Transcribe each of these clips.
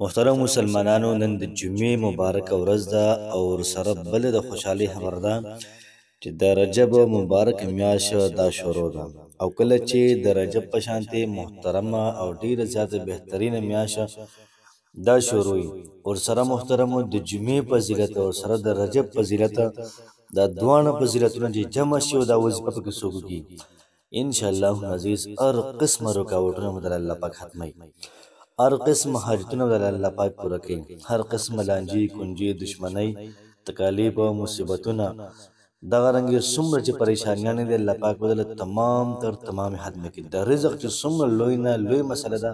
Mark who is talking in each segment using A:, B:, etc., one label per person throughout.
A: محترم مسلمانانو، نن د جمعې مبارکه ورځ ده او ورسره بله د خوشحالۍ خبر ده چې د رجب مبارک میاشت دا شروع ده. او کله چې د رجب په شانتې محترمه او ډیره زیاته بهترینه میاشت دا شروع وي، ورسره محترمو د جمعې فضیلت او ورسره د رجب فضیلت، دا دواړه فضیلتونه چې جمع شي او دا وظیفه پکې څوک وکړي، انشاءالله عزیز هر قسمه رکاوټونه به د الله پاک ختموي، هر قسم حاجتونه به الله پاک پوره کوي، هر قسم لانجې کنجې دشمنۍ تکالیف او مصیبتونه دغه رنګې څومره چې پریشانیانې دي الله پاک به تمام تر تمام ختمه کړي. د رزق چې څومره لوی نه لوی مسله ده،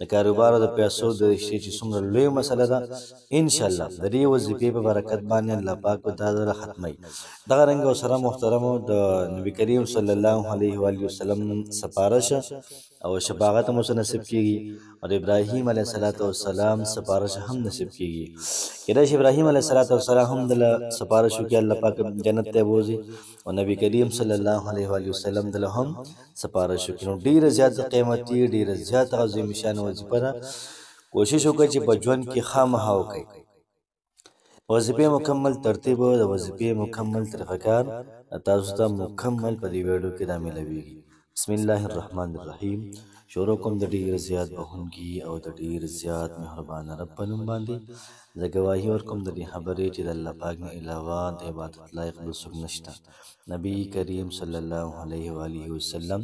A: د کاروبار او د پیسو د رشتې چې څومره لوی مسله ده، انشاءالله د دې وظیفې په برکت باندې الله پاک به دا ختموي. دغه رنګ سره محترمو د نبی کریم صلی الله علیه و آله وسلم سپارش او شفاعت هم نصیب کیږي او د ابراهیم علیه السلام سپارش هم نصیب کیږي. کېدای شي ابراهیم علیه السلام هم دله سپارش وکړي، الله پاک جنت ته بوځي او نبی کریم صلی الله علیه و آله وسلم دله هم سپارش وکړي. نو ډیره زیاته قیمتي، ډیره زیاته عظیم شان وظیفه ده. کوشش وکړئ چې په ژوند کې خامخا وکړئ. وظیفې مکمل ترتیب او د وظیفې مکمل طریقه کار تاسو ته مکمل په دې ویډیو کې دا ملويږي. بسم الله الرحمن الرحیم. شروع کوم د ډیر زیات بخونکي او د ډیر زیات مهربان رب په نوم باندې. زه ګواهي ورکوم د دې خبرې چې د الله پاک نه علاوه د عبادت لایق بل څوک نشته. نبی کریم صلی الله علیه و آله وسلم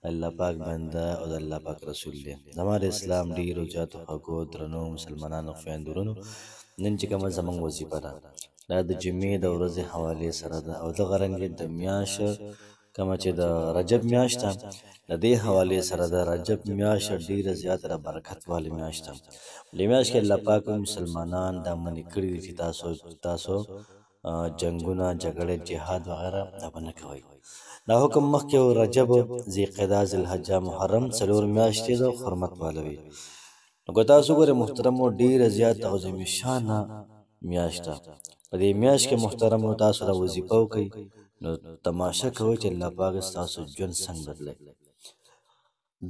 A: الله پاک بنده او د الله پاک رسول دی. زما د اسلام ډیرو زیاتو خوږو درنو مسلمانانو خویندورونو، نن چې کومه زموږ وظیفه ده دا د جمعې د ورځې حوالې سره ده او دغه رنګې د میاشت کومه چې د رجب میاشت ده د دې حوالې سره ده. رجب میاشت ډیره زیاته د برکت والې میاشت ده. دې میاشت کې الله پاک مسلمانان دا منې کړي دي چې تاسو جنګونه جګړې جهاد وغیره دا به نه کوئ. دا حکم مخکې رجب ذیقعده ذوالحجه محرم څلور میاشتې د حرمت والا وي. نو که تاسو ګورئ محترمو ډیره زیات عظیم شانه میاشت ده. په دې میاشت کې محترمو تاسو دا وظیفه وکئ نو تماشه کوئ چې الله پاک ستاسو ژوند څنګه بدلوي.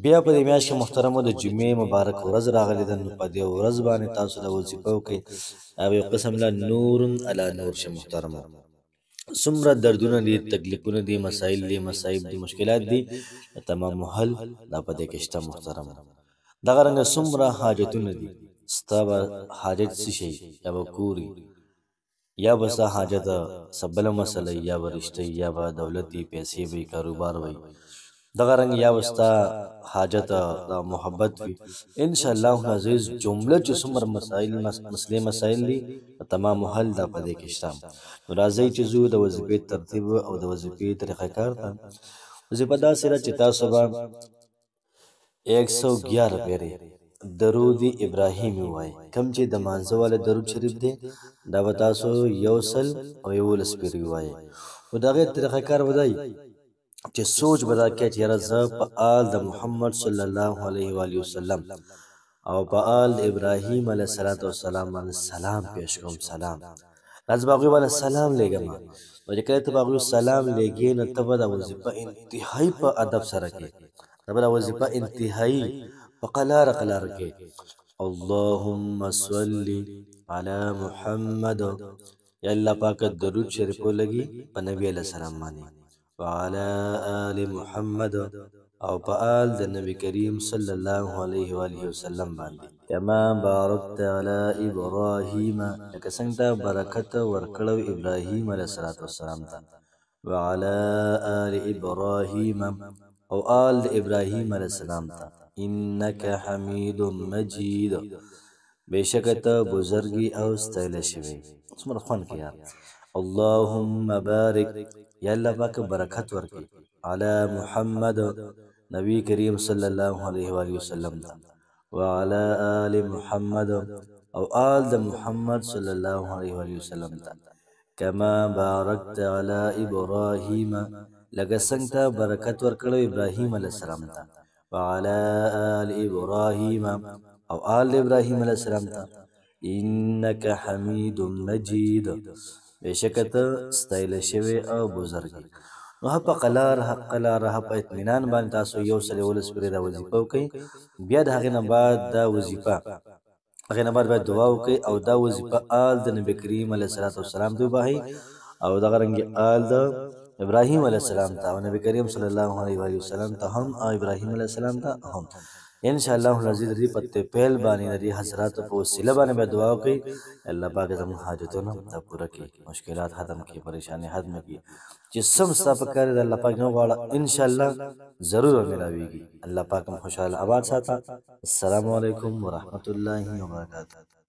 A: بیا په دې میاشت کې محترمو د جمعې مبارک ورځ راغلې ده، نو په دې ورځ باندې تاسو دا وظیفه وکئ. او یو قسم له نور علی نور شه محترمو. څومره دردونه دي، تکلیفونه دي، مسایل دي، مصایب دي، مشکلات دي، تمام حل دا په دې کې شته محترمو. دغه رنګه څومره حاجتونه دي، ستا به حاجت څه شي، یا به کوري یا به ستا حاجت څه بله مسله یا به رشته یا به دولت وي، پیسې وي، کاروبار وي، دغه رنګ یا به ستا حاجت د محبت وي. انشاءالله عزیز جمله چې څومره مسلې مسایل دي تمام حل دا په دې کې شته. نو راځئ چې ځو د وظیفې ترتیب او د وظیفې طریقه کار ته. وظیفه داسې ده چې تاسو به 111 پیرې درود ابراهیمی وای، کم چې د مانځه والا درود شریف دی دا به تاسو 111 پیرې وای. او د هغې طریقه کار به دی چې سوچ به دا کوئ چې یاره زه په آل د محمد صلی الله علیه و آله وسلم او په آل د ابراهیم علیه السلام باندې سلام پیش کوم. سلام راځه به هغوی باندې سلام لېږم. نو چې کله ته به هغوی سلام لېږې نو ته به دا وظیفه انتهایي په ادب سره کوې. ته به دا وظیفه انتهایي په قلاره کوې. اللهم صل علی محمد، یا الله پاک درود شریف ولګي په نبی علیه السلام باندې، وعلى آل محمد او په آل د نبی کریم صلی الله علیه و آله وسلم باندې، کما بارکت علی ابراهیم، لکه څنګه ته برکت ورکړو ابراهیم علیه السلام ته، وعلى آل ابراهیم او آل د ابراهیم علیه السلام ته، انک حمید مجید، بېشکه ته بزرګي او ستایل شوی. څومره خوند کې یار. اللهم بارک، یا الله پاک برکت ورکړي علی محمد نبی کریم صلی الله علیه و آله وسلم ته، وعلى آل محمد او آل د محمد صلی الله علیه و آله وسلم ته، کما بارکت علی ابراهیم، لکه څنګه ته برکت ورکړو ابراهیم علیه السلام ته، وعلى آل ابراهیم او آل ابراهیم علیه السلام ته، انک حمید مجید، بېشکه ته ستایل شوی او بزرګي. نو په قلاره په اطمینان باندې تاسو 111 پیرې دا وظیفه وکئ. بیا د هغې نه بعد دا وظیفه هغې نه بعد باید دعا وکړئ او دا وظیفه آل د نبي کریم علیه الصلاة والسلام ته وباهئ او دغه رنګې آل د ابراهیم علیه السلام ته او نبی کریم صلی الله علیه و وسلم ته هم او ابراهیم علیه السلام ته هم ان شاء الله العزیز د دې په پیل باندې د دې حضراتو په وسیله باندې به دعا وکړئ الله پاک زموږ حاجتونه پوره کړي مشکلات ختم کړي پریشاني ختم کړي چې سم ستا په کار د الله پاک نه غواړه ان شاء الله ضرور ملاویږي الله پاک هم خوشحاله آباد ساته السلام علیکم ورحمة الله وبرکاته